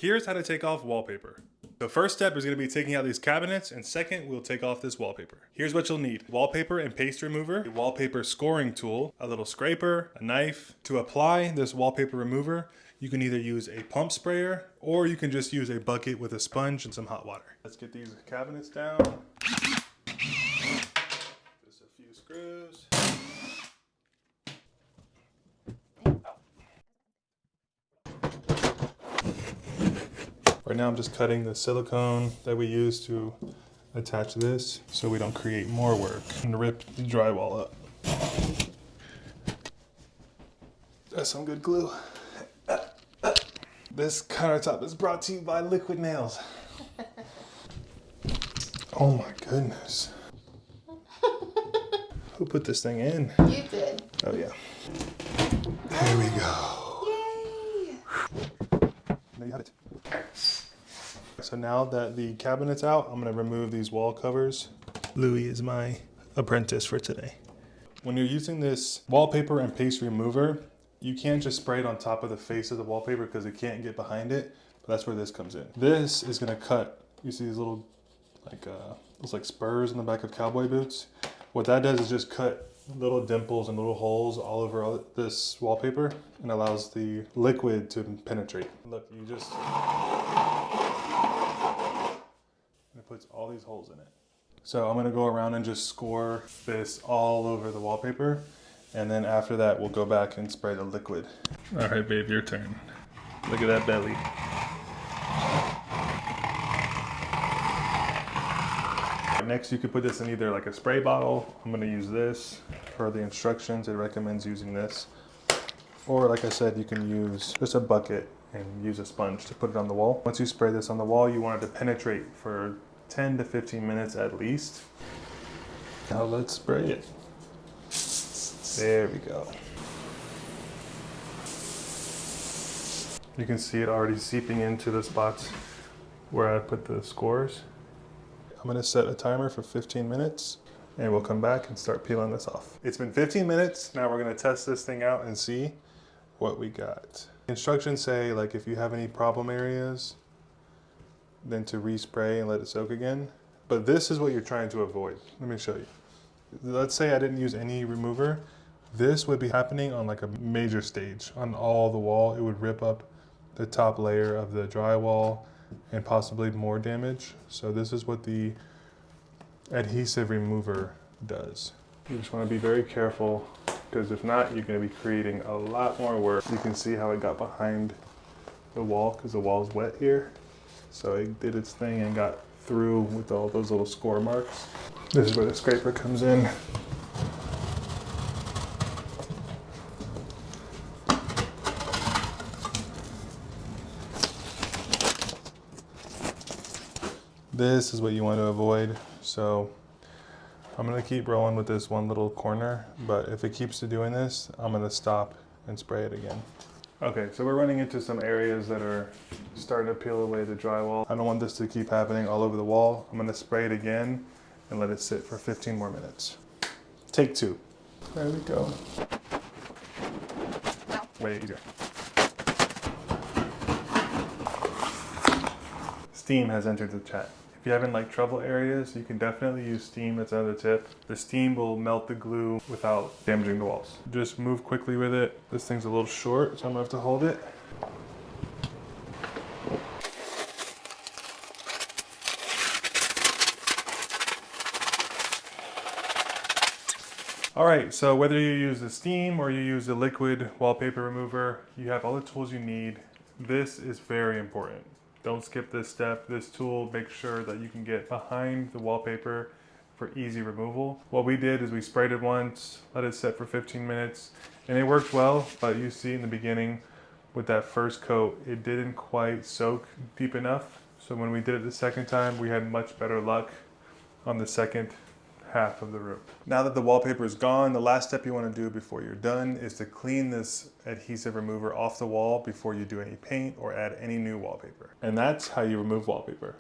Here's how to take off wallpaper. The first step is going to be taking out these cabinets, and second, we'll take off this wallpaper. Here's what you'll need: wallpaper and paste remover, a wallpaper scoring tool, a little scraper, a knife. To apply this wallpaper remover, you can either use a pump sprayer or you can just use a bucket with a sponge and some hot water. Let's get these cabinets down. Just a few screws. Right now I'm just cutting the silicone that we use to attach this so we don't create more work and rip the drywall up. That's some good glue. This countertop is brought to you by Liquid Nails. Oh my goodness. Who put this thing in? You did. Oh yeah. There we go. Yay! There you have it. So now that the cabinet's out, I'm gonna remove these wall covers. Louis is my apprentice for today. When you're using this wallpaper and paste remover, you can't just spray it on top of the face of the wallpaper because it can't get behind it, but that's where this comes in. This is gonna cut, you see these little, looks like spurs in the back of cowboy boots. What that does is just cut little dimples and little holes all over this wallpaper and allows the liquid to penetrate. Look, you just, it puts all these holes in it. So I'm gonna go around and just score this all over the wallpaper. And then after that, we'll go back and spray the liquid. All right, babe, your turn. Look at that belly. Next, you could put this in either like a spray bottle. I'm gonna use this. Per the instructions, it recommends using this. Or like I said, you can use just a bucket and use a sponge to put it on the wall. Once you spray this on the wall, you want it to penetrate for 10 to 15 minutes at least. Now let's spray it. There we go. You can see it already seeping into the spots where I put the scores. I'm gonna set a timer for 15 minutes and we'll come back and start peeling this off. It's been 15 minutes. Now we're gonna test this thing out and see what we got. Instructions say, like, if you have any problem areas, then to respray and let it soak again. But this is what you're trying to avoid. Let me show you. Let's say I didn't use any remover. This would be happening on like a major stage. On all the wall, it would rip up the top layer of the drywall and possibly more damage. So this is what the adhesive remover does. You just want to be very careful, because if not, you're going to be creating a lot more work. You can see how it got behind the wall because the wall's wet here. So it did its thing and got through with all those little score marks. This is where the scraper comes in. This is what you want to avoid. So I'm gonna keep rolling with this one little corner, but if it keeps doing this, I'm gonna stop and spray it again. Okay, so we're running into some areas that are starting to peel away the drywall. I don't want this to keep happening all over the wall. I'm gonna spray it again and let it sit for 15 more minutes. Take two. There we go. No. Way easier. Steam has entered the chat. If you're having like trouble areas, you can definitely use steam. That's another tip. The steam will melt the glue without damaging the walls. Just move quickly with it. This thing's a little short, so I'm gonna have to hold it. All right, so whether you use the steam or you use the liquid wallpaper remover, you have all the tools you need. This is very important. Don't skip this step. This tool makes sure that you can get behind the wallpaper for easy removal. What we did is we sprayed it once, let it set for 15 minutes, and it worked well, but you see in the beginning with that first coat, it didn't quite soak deep enough. So when we did it the second time, we had much better luck on the second half of the room. Now that the wallpaper is gone, the last step you want to do before you're done is to clean this adhesive remover off the wall before you do any paint or add any new wallpaper. And that's how you remove wallpaper.